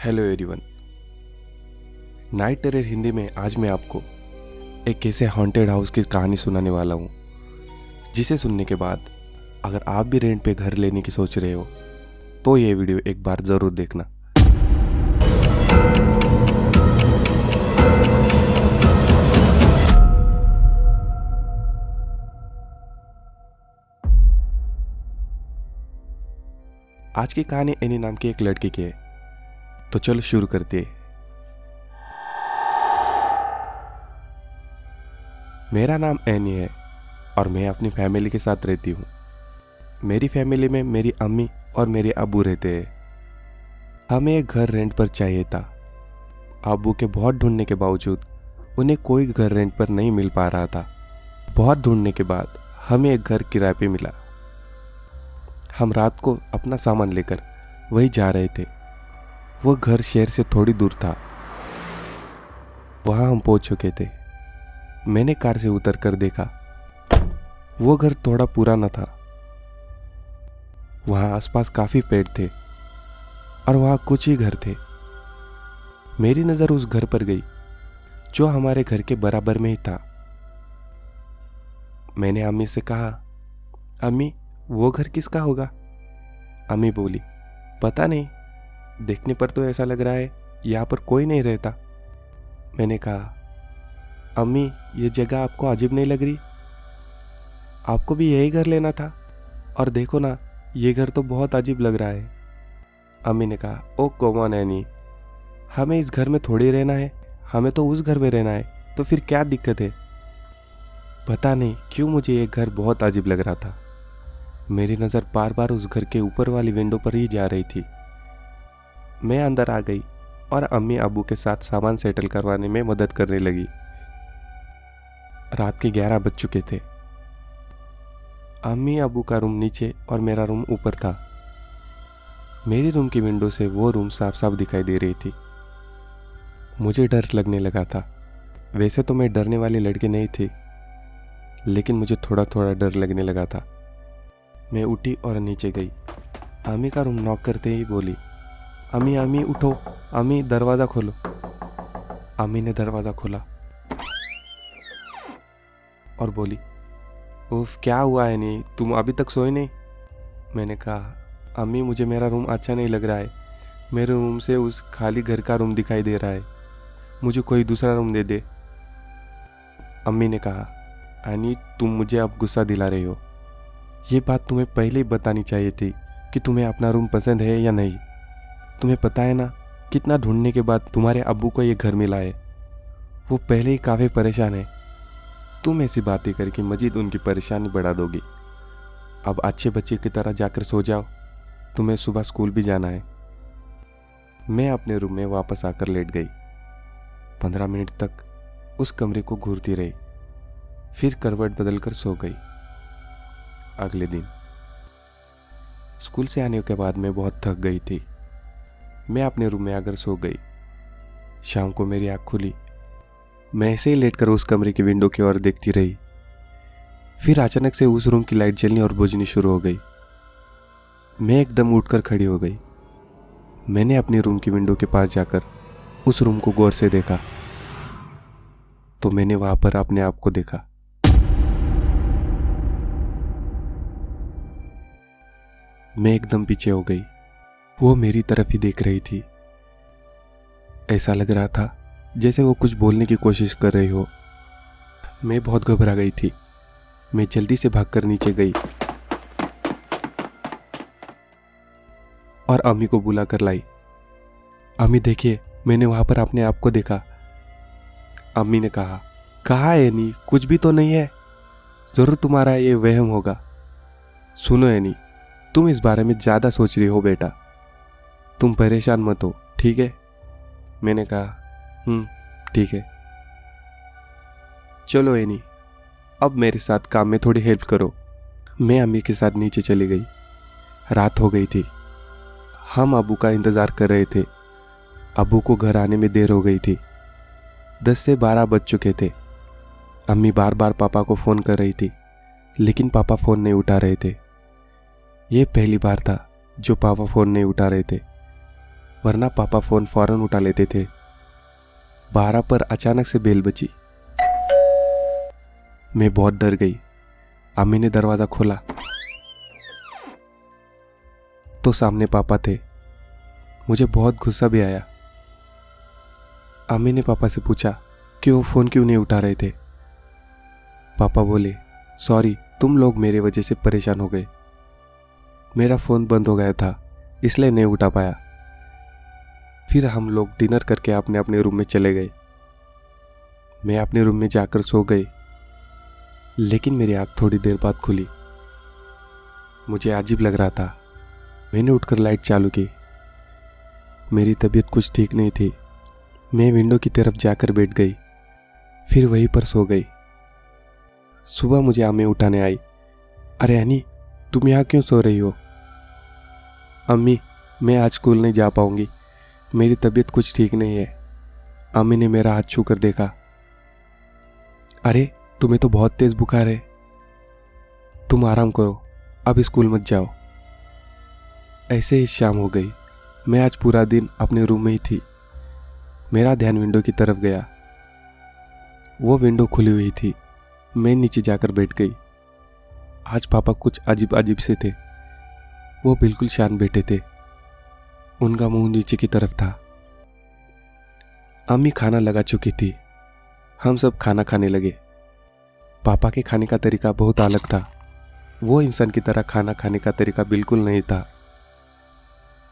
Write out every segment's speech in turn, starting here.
Hello everyone. Night terror Hindi में आज मैं आपको एक ऐसे हॉन्टेड हाउस की कहानी सुनाने वाला हूँ, जिसे सुनने के बाद अगर आप भी रेंट पे घर लेने की सोच रहे हो तो ये वीडियो एक बार ज़रूर देखना। आज की कहानी एनी नाम की एक लड़की की है, तो चलो शुरू करते हैं। मेरा नाम एनी है और मैं अपनी फैमिली के साथ रहती हूँ। मेरी फैमिली में मेरी अम्मी और मेरे अब्बू रहते हैं। हमें एक घर रेंट पर चाहिए था। अब्बू के बहुत ढूंढने के बावजूद उन्हें कोई घर रेंट पर नहीं मिल पा रहा था। बहुत ढूंढने के बाद हमें एक घर किराए पे मिला। हम रात को अपना सामान लेकर वहीं जा रहे थे। वो घर शहर से थोड़ी दूर था। वहाँ हम पहुँच चुके थे। मैंने कार से उतर कर देखा। वो घर थोड़ा पुराना था। वहाँ आसपास काफ़ी पेड़ थे और वहाँ कुछ ही घर थे। मेरी नज़र उस घर पर गई जो हमारे घर के बराबर में ही था। मैंने अम्मी से कहा, अम्मी वो घर किसका होगा? अम्मी बोली, पता नहीं, देखने पर तो ऐसा लग रहा है यहाँ पर कोई नहीं रहता। मैंने कहा, अम्मी ये जगह आपको अजीब नहीं लग रही? आपको भी यही घर लेना था और देखो ना, ये घर तो बहुत अजीब लग रहा है। अम्मी ने कहा, ओ कम ऑन एनी, हमें इस घर में थोड़ी रहना है, हमें तो उस घर में रहना है, तो फिर क्या दिक्कत है? पता नहीं क्यों मुझे ये घर बहुत अजीब लग रहा था। मेरी नज़र बार बार उस घर के ऊपर वाली विंडो पर ही जा रही थी। मैं अंदर आ गई और अम्मी अब्बू के साथ सामान सेटल करवाने में मदद करने लगी। रात के 11 बज चुके थे। अम्मी अब्बू का रूम नीचे और मेरा रूम ऊपर था। मेरी रूम की विंडो से वो रूम साफ साफ दिखाई दे रही थी। मुझे डर लगने लगा था। वैसे तो मैं डरने वाली लड़की नहीं थी, लेकिन मुझे थोड़ा थोड़ा डर लगने लगा था। मैं उठी और नीचे गई। अम्मी का रूम नॉक करते ही बोली, अम्मी अम्मी उठो, अम्मी दरवाज़ा खोलो। अम्मी ने दरवाज़ा खोला और बोली, उफ क्या हुआ है, नहीं तुम अभी तक सोए नहीं? मैंने कहा, अम्मी मुझे मेरा रूम अच्छा नहीं लग रहा है। मेरे रूम से उस खाली घर का रूम दिखाई दे रहा है। मुझे कोई दूसरा रूम दे दे। अम्मी ने कहा, एनी तुम मुझे अब गुस्सा दिला रही हो। ये बात तुम्हें पहले ही बतानी चाहिए थी कि तुम्हें अपना रूम पसंद है या नहीं। तुम्हें पता है ना, कितना ढूंढने के बाद तुम्हारे अब्बू को ये घर मिला है। वो पहले ही काफ़ी परेशान है। तुम ऐसी बातें करके मजीद उनकी परेशानी बढ़ा दोगी। अब अच्छे बच्चे की तरह जाकर सो जाओ, तुम्हें सुबह स्कूल भी जाना है। मैं अपने रूम में वापस आकर लेट गई। 15 मिनट तक उस कमरे को घूरती रही, फिर करवट बदलकर सो गई। अगले दिन स्कूल से आने के बाद मैं बहुत थक गई थी। मैं अपने रूम में आकर सो गई। शाम को मेरी आँख खुली। मैं ऐसे ही लेटकर उस कमरे की विंडो की ओर देखती रही। फिर अचानक से उस रूम की लाइट जलनी और बुझनी शुरू हो गई। मैं एकदम उठकर खड़ी हो गई। मैंने अपनी रूम की विंडो के पास जाकर उस रूम को गौर से देखा, तो मैंने वहां पर अपने आप को देखा। मैं एकदम पीछे हो गई। वो मेरी तरफ ही देख रही थी। ऐसा लग रहा था जैसे वो कुछ बोलने की कोशिश कर रही हो। मैं बहुत घबरा गई थी। मैं जल्दी से भागकर नीचे गई और अम्मी को बुला कर लाई। अम्मी देखिए, मैंने वहां पर अपने आप को देखा। अम्मी ने कहा, कहाँ है एनी? कुछ भी तो नहीं है, जरूर तुम्हारा ये वहम होगा। सुनो एनी, तुम इस बारे में ज़्यादा सोच रही हो बेटा। तुम परेशान मत हो, ठीक है? मैंने कहा, ठीक है। चलो एनी, अब मेरे साथ काम में थोड़ी हेल्प करो। मैं अम्मी के साथ नीचे चली गई। रात हो गई थी। हम अब्बू का इंतज़ार कर रहे थे। अब्बू को घर आने में देर हो गई थी। 10 से 12 बज चुके थे। अम्मी बार बार पापा को फ़ोन कर रही थी, लेकिन पापा फ़ोन नहीं उठा रहे थे। ये पहली बार था जो पापा फ़ोन नहीं उठा रहे थे। वरना पापा फ़ोन फौरन उठा लेते थे। 12 पर अचानक से बेल बजी। मैं बहुत डर गई। अम्मी ने दरवाज़ा खोला तो सामने पापा थे। मुझे बहुत गुस्सा भी आया। अम्मी ने पापा से पूछा कि वो फ़ोन क्यों नहीं उठा रहे थे। पापा बोले, सॉरी, तुम लोग मेरे वजह से परेशान हो गए। मेरा फ़ोन बंद हो गया था इसलिए नहीं उठा पाया। फिर हम लोग डिनर करके अपने अपने रूम में चले गए। मैं अपने रूम में जाकर सो गई, लेकिन मेरी आँख थोड़ी देर बाद खुली। मुझे अजीब लग रहा था। मैंने उठकर लाइट चालू की। मेरी तबीयत कुछ ठीक नहीं थी। मैं विंडो की तरफ जाकर बैठ गई, फिर वहीं पर सो गई। सुबह मुझे अम्मी उठाने आई। अरे हनी, तुम यहाँ क्यों सो रही हो? अम्मी, मैं आज स्कूल नहीं जा पाऊंगी, मेरी तबीयत कुछ ठीक नहीं है। अम्मी ने मेरा हाथ छू कर देखा। अरे, तुम्हें तो बहुत तेज बुखार है, तुम आराम करो, अब स्कूल मत जाओ। ऐसे ही शाम हो गई। मैं आज पूरा दिन अपने रूम में ही थी। मेरा ध्यान विंडो की तरफ गया। वो विंडो खुली हुई थी। मैं नीचे जाकर बैठ गई। आज पापा कुछ अजीब अजीब से थे। वो बिल्कुल शांत बैठे थे। उनका मुंह नीचे की तरफ था। अम्मी खाना लगा चुकी थी। हम सब खाना खाने लगे। पापा के खाने का तरीका बहुत अलग था। वो इंसान की तरह खाना खाने का तरीका बिल्कुल नहीं था।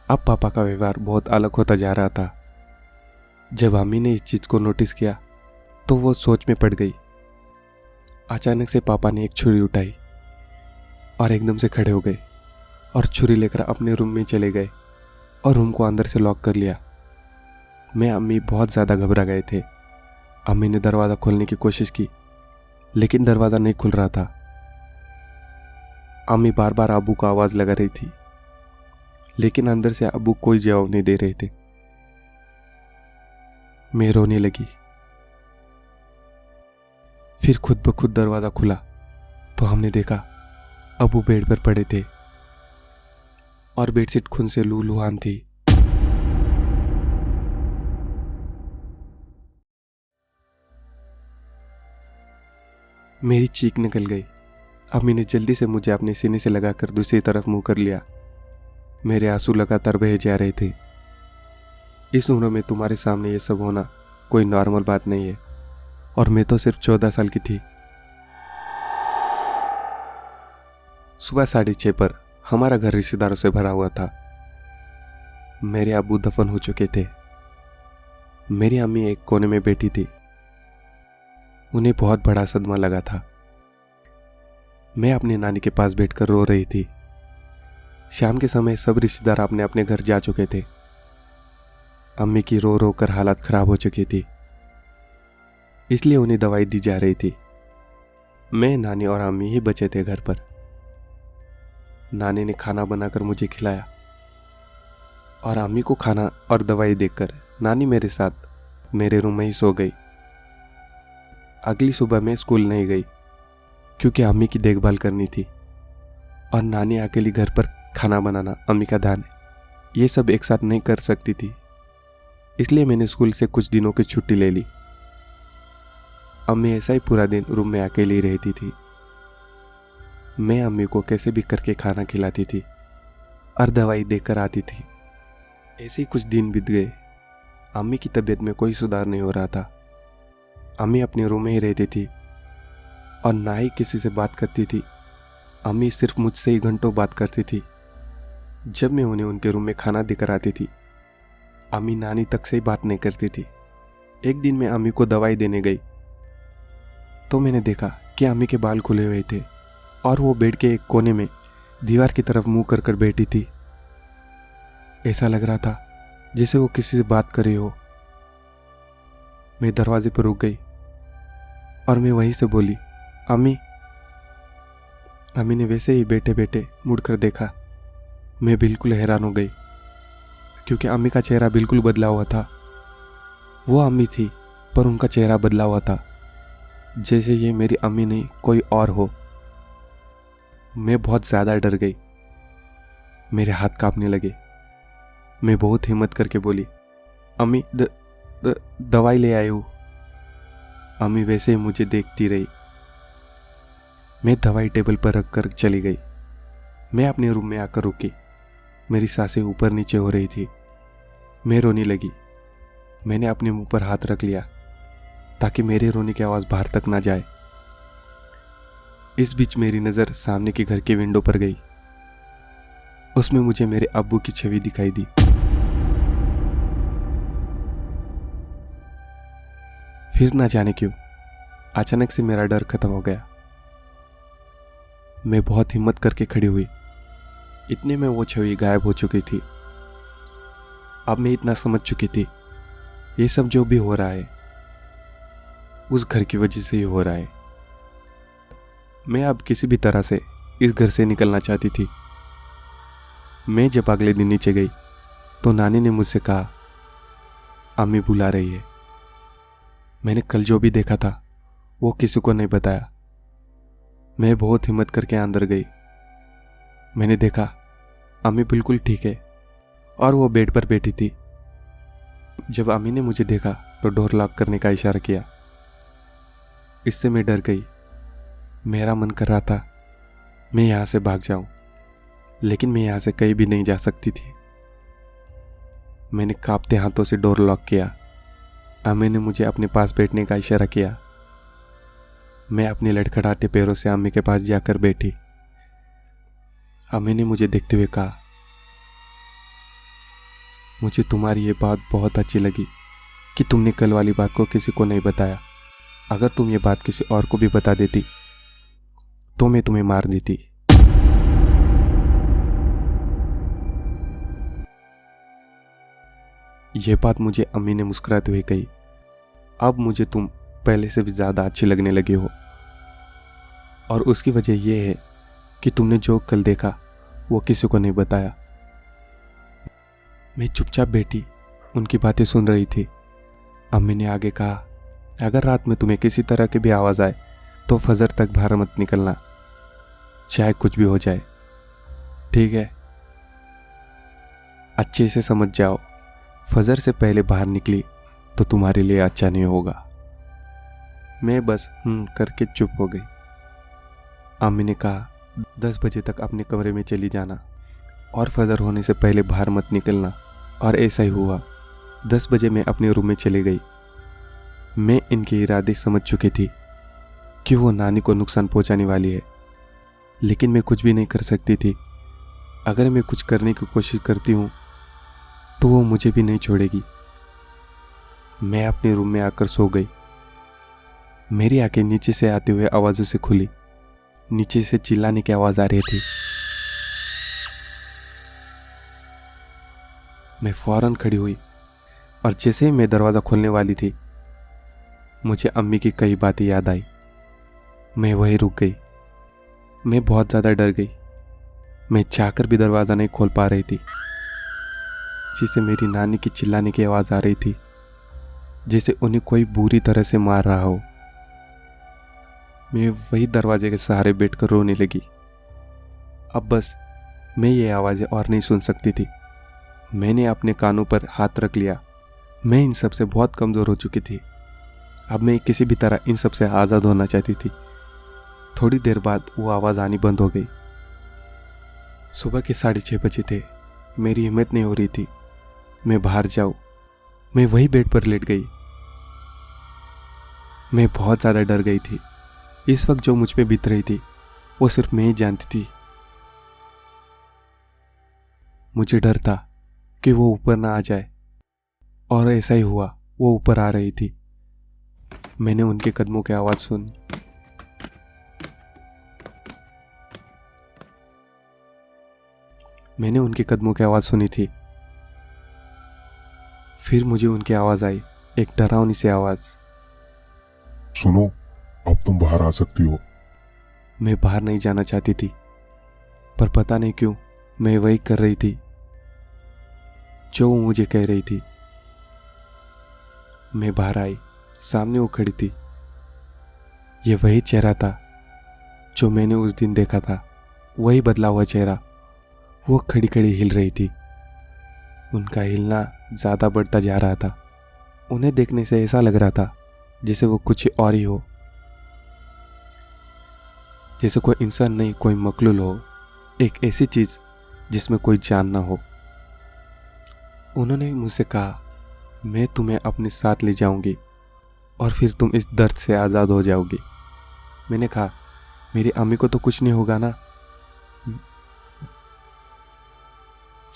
अब पापा का व्यवहार बहुत अलग होता जा रहा था। जब अम्मी ने इस चीज़ को नोटिस किया तो वो सोच में पड़ गई। अचानक से पापा ने एक छुरी उठाई और एकदम से खड़े हो गए और छुरी लेकर अपने रूम में चले गए और रूम को अंदर से लॉक कर लिया। मैं अम्मी बहुत ज़्यादा घबरा गए थे। अम्मी ने दरवाज़ा खोलने की कोशिश की, लेकिन दरवाज़ा नहीं खुल रहा था। अम्मी बार बार अब्बू को आवाज़ लगा रही थी, लेकिन अंदर से अब्बू कोई जवाब नहीं दे रहे थे। मैं रोने लगी। फिर खुद ब खुद दरवाज़ा खुला तो हमने देखा अब्बू बेड पर पड़े थे और बेडशीट खून से लूलुहान थी। मेरी चीख निकल गई। अम्मी ने जल्दी से मुझे अपने सीने से लगाकर दूसरी तरफ मुंह कर लिया। मेरे आंसू लगातार बहे जा रहे थे। इस उम्र में तुम्हारे सामने ये सब होना कोई नॉर्मल बात नहीं है, और मैं तो सिर्फ 14 साल की थी। सुबह 6:30 पर हमारा घर रिश्तेदारों से भरा हुआ था। मेरे अब्बू दफन हो चुके थे। मेरी अम्मी एक कोने में बैठी थी। उन्हें बहुत बड़ा सदमा लगा था। मैं अपनी नानी के पास बैठकर रो रही थी। शाम के समय सब रिश्तेदार अपने अपने घर जा चुके थे। अम्मी की रो रो कर हालत खराब हो चुकी थी, इसलिए उन्हें दवाई दी जा रही थी। मैं, नानी और अम्मी ही बचे थे घर पर। नानी ने खाना बनाकर मुझे खिलाया और अम्मी को खाना और दवाई देकर नानी मेरे साथ मेरे रूम में ही सो गई। अगली सुबह मैं स्कूल नहीं गई क्योंकि अम्मी की देखभाल करनी थी और नानी अकेली घर पर खाना बनाना, अम्मी का ध्यान, ये सब एक साथ नहीं कर सकती थी। इसलिए मैंने स्कूल से कुछ दिनों की छुट्टी ले ली। अम्मी ऐसा ही पूरा दिन रूम में अकेली रहती थी। मैं अम्मी को कैसे भी करके खाना खिलाती थी और दवाई देकर आती थी। ऐसे ही कुछ दिन बीत गए। अम्मी की तबीयत में कोई सुधार नहीं हो रहा था। अम्मी अपने रूम में ही रहती थी और ना ही किसी से बात करती थी। अम्मी सिर्फ मुझसे ही घंटों बात करती थी। जब मैं उन्हें उनके रूम में खाना देकर आती थी, अम्मी नानी तक से ही बात नहीं करती थी। एक दिन मैं अम्मी को दवाई देने गई तो मैंने देखा कि अम्मी के बाल खुले हुए थे और वो बेड के एक कोने में दीवार की तरफ मुंह कर कर बैठी थी। ऐसा लग रहा था जैसे वो किसी से बात कर रही हो। मैं दरवाजे पर रुक गई और मैं वहीं से बोली, अम्मी। अम्मी ने वैसे ही बैठे बैठे मुड़कर देखा। मैं बिल्कुल हैरान हो गई क्योंकि अम्मी का चेहरा बिल्कुल बदला हुआ था। वो अम्मी थी पर उनका चेहरा बदला हुआ था, जैसे ये मेरी अम्मी नहीं कोई और हो। मैं बहुत ज़्यादा डर गई। मेरे हाथ कांपने लगे। मैं बहुत हिम्मत करके बोली, अम्मी दवाई ले आई हूँ। अम्मी वैसे ही मुझे देखती रही। मैं दवाई टेबल पर रख कर चली गई। मैं अपने रूम में आकर रुकी। मेरी सांसें ऊपर नीचे हो रही थी। मैं रोने लगी। मैंने अपने मुंह पर हाथ रख लिया ताकि मेरे रोने की आवाज़ बाहर तक ना जाए। इस बीच मेरी नज़र सामने के घर के विंडो पर गई। उसमें मुझे मेरे अब्बू की छवि दिखाई दी। फिर ना जाने क्यों अचानक से मेरा डर खत्म हो गया। मैं बहुत हिम्मत करके खड़ी हुई। इतने में वो छवि गायब हो चुकी थी। अब मैं इतना समझ चुकी थी, ये सब जो भी हो रहा है उस घर की वजह से ही हो रहा है। मैं अब किसी भी तरह से इस घर से निकलना चाहती थी। मैं जब अगले दिन नीचे गई तो नानी ने मुझसे कहा, अम्मी बुला रही है। मैंने कल जो भी देखा था वो किसी को नहीं बताया। मैं बहुत हिम्मत करके अंदर गई। मैंने देखा अम्मी बिल्कुल ठीक है और वो बेड पर बैठी थी। जब अम्मी ने मुझे देखा तो डोर लॉक करने का इशारा किया। इससे मैं डर गई। मेरा मन कर रहा था मैं यहाँ से भाग जाऊं, लेकिन मैं यहाँ से कहीं भी नहीं जा सकती थी। मैंने कांपते हाथों से डोर लॉक किया। अम्मी ने मुझे अपने पास बैठने का इशारा किया। मैं अपने लड़खड़ाते पैरों से अम्मी के पास जाकर बैठी। अम्मी ने मुझे देखते हुए कहा, मुझे तुम्हारी ये बात बहुत अच्छी लगी कि तुमने कल वाली बात को किसी को नहीं बताया। अगर तुम ये बात किसी और को भी बता देती तो मैं तुम्हें मार देती। यह बात मुझे अम्मी ने मुस्कुराते हुए कही, अब मुझे तुम पहले से भी ज़्यादा अच्छी लगने लगी हो, और उसकी वजह यह है कि तुमने जो कल देखा वो किसी को नहीं बताया। मैं चुपचाप बैठी उनकी बातें सुन रही थी। अम्मी ने आगे कहा, अगर रात में तुम्हें किसी तरह की भी आवाज़ आए तो फजर तक बाहर मत निकलना, चाहे कुछ भी हो जाए, ठीक है? अच्छे से समझ जाओ, फजर से पहले बाहर निकली तो तुम्हारे लिए अच्छा नहीं होगा। मैं बस करके चुप हो गई। अम्मी ने कहा, 10 बजे तक अपने कमरे में चली जाना और फजर होने से पहले बाहर मत निकलना। और ऐसा ही हुआ। 10 बजे मैं अपने रूम में चली गई। मैं इनके इरादे समझ चुकी थी कि वो नानी को नुकसान पहुंचाने वाली है, लेकिन मैं कुछ भी नहीं कर सकती थी। अगर मैं कुछ करने की कोशिश करती हूँ तो वो मुझे भी नहीं छोड़ेगी। मैं अपने रूम में आकर सो गई। मेरी आंखें नीचे से आते हुए आवाज़ों से खुली। नीचे से चिल्लाने की आवाज़ आ रही थी। मैं फौरन खड़ी हुई और जैसे ही मैं दरवाज़ा खोलने वाली थी मुझे अम्मी की कई बातें याद आई। मैं वहीं रुक गई। मैं बहुत ज़्यादा डर गई। मैं चाहकर भी दरवाज़ा नहीं खोल पा रही थी, जिसे मेरी नानी की चिल्लाने की आवाज़ आ रही थी, जैसे उन्हें कोई बुरी तरह से मार रहा हो। मैं वही दरवाजे के सहारे बैठकर रोने लगी। अब बस मैं ये आवाज़ें और नहीं सुन सकती थी। मैंने अपने कानों पर हाथ रख लिया। मैं इन सब से बहुत कमज़ोर हो चुकी थी। अब मैं किसी भी तरह इन सब से आज़ाद होना चाहती थी। थोड़ी देर बाद वो आवाज़ आनी बंद हो गई। सुबह के 6:30 बजे थे। मेरी हिम्मत नहीं हो रही थी मैं बाहर जाऊं। मैं वही बेड पर लेट गई। मैं बहुत ज़्यादा डर गई थी। इस वक्त जो मुझ पे बीत रही थी वो सिर्फ मैं ही जानती थी। मुझे डर था कि वो ऊपर ना आ जाए, और ऐसा ही हुआ। वो ऊपर आ रही थी। मैंने उनके कदमों की आवाज़ सुनी। मैंने उनके कदमों की आवाज़ सुनी थी। फिर मुझे उनकी आवाज़ आई, एक डरावनी सी आवाज़। सुनो, अब तुम बाहर आ सकती हो। मैं बाहर नहीं जाना चाहती थी, पर पता नहीं क्यों मैं वही कर रही थी जो वो मुझे कह रही थी। मैं बाहर आई। सामने वो खड़ी थी। ये वही चेहरा था जो मैंने उस दिन देखा था, वही बदला हुआ चेहरा। वो खड़ी खड़ी हिल रही थी। उनका हिलना ज़्यादा बढ़ता जा रहा था। उन्हें देखने से ऐसा लग रहा था जैसे वो कुछ और ही हो, जैसे कोई इंसान नहीं कोई मखलूक हो, एक ऐसी चीज़ जिसमें कोई जान ना हो। उन्होंने मुझसे कहा, मैं तुम्हें अपने साथ ले जाऊंगी और फिर तुम इस दर्द से आज़ाद हो जाओगी। मैंने कहा, मेरी अम्मी को तो कुछ नहीं होगा ना?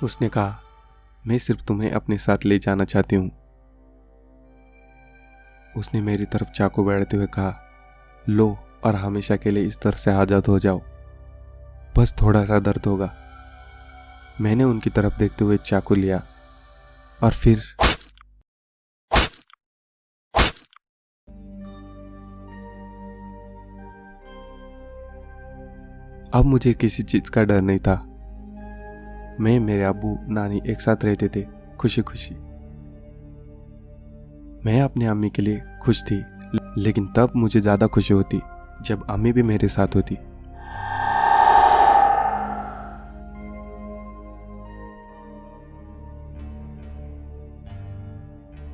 उसने कहा, मैं सिर्फ तुम्हें अपने साथ ले जाना चाहती हूँ। उसने मेरी तरफ चाकू बढ़ाते हुए कहा, लो और हमेशा के लिए इस दर्द से आज़ाद हो जाओ, बस थोड़ा सा दर्द होगा। मैंने उनकी तरफ देखते हुए चाकू लिया और फिर अब मुझे किसी चीज़ का डर नहीं था। मैं, मेरे अब्बू, नानी एक साथ रहते थे, खुशी खुशी। मैं अपनी अम्मी के लिए खुश थी, लेकिन तब मुझे ज़्यादा खुशी होती जब अम्मी भी मेरे साथ होती।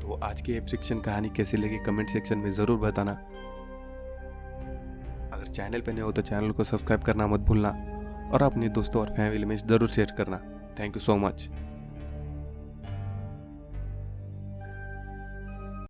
तो आज की ये फ्रिक्शन कहानी कैसी लगी कमेंट सेक्शन में ज़रूर बताना। अगर चैनल पे नए हो तो चैनल को सब्सक्राइब करना मत भूलना और अपने दोस्तों और फैमिली में ज़रूर शेयर करना। Thank you so much.